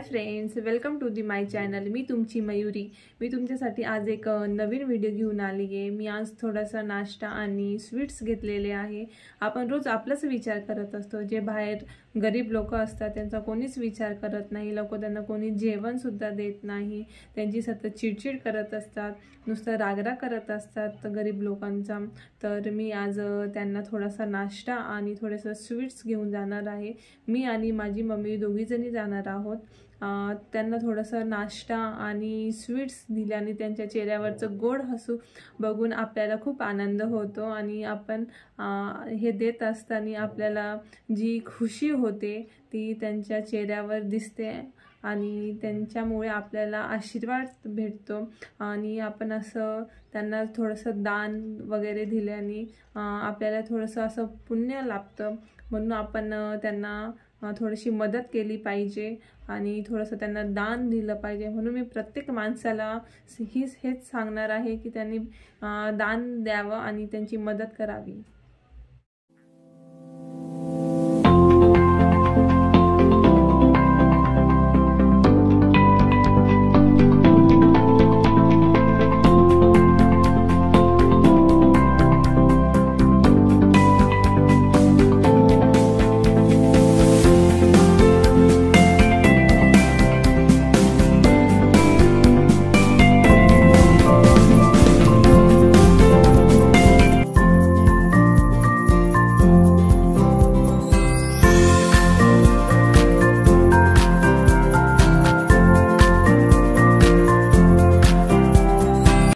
Friends, welcome to the my channel. मी तुमची मयुरी। मी तुमच्यासाठी आज एक नवीन व्हिडिओ घेऊन आली आहे। मी आज थोडासा नाश्ता आणि स्वीट्स घेतलेले आहे। आपण रोज आपलाच विचार करत असतो, जे बाहेर गरीब लोक असतात त्यांचा कोणीच विचार करत नाही। लोक त्यांना कोणी जेवण सुद्धा देत नाही, त्यांची सतत चिडचिड करत असतात, नुसतं रागराग करत असतात गरीब लोकांचा। तर मी आज त्यांना थोडासा नाश्ता आणि थोडेसे स्वीट्स घेऊन जाणार आहे। मी आणि माझी मम्मी दोघी जणी जाणार आहोत। त्यांना थोडंसं नाश्ता आणि स्वीट्स दिल्याने त्यांच्या चेहऱ्यावरचं गोड हसू बघून आपल्याला खूप आनंद होतो आणि आपण हे देत असताना आपल्याला जी खुशी होते ती त्यांच्या चेहऱ्यावर दिसते आणि त्यांच्यामुळे आपल्याला आशीर्वाद भेटतो। आणि आपण असं त्यांना थोडंसं दान वगैरे दिल्याने आपल्याला थोडंसं असं पुण्य लाभतं। म्हणून आपण त्यांना थोडीशी मदत केली पाहिजे आणि थोडंसं त्यांना दान दिलं पाहिजे। म्हणून मी प्रत्येक माणसाला हेच सांगणार आहे की त्यांनी दान द्यावं आणि त्यांची मदत करावी।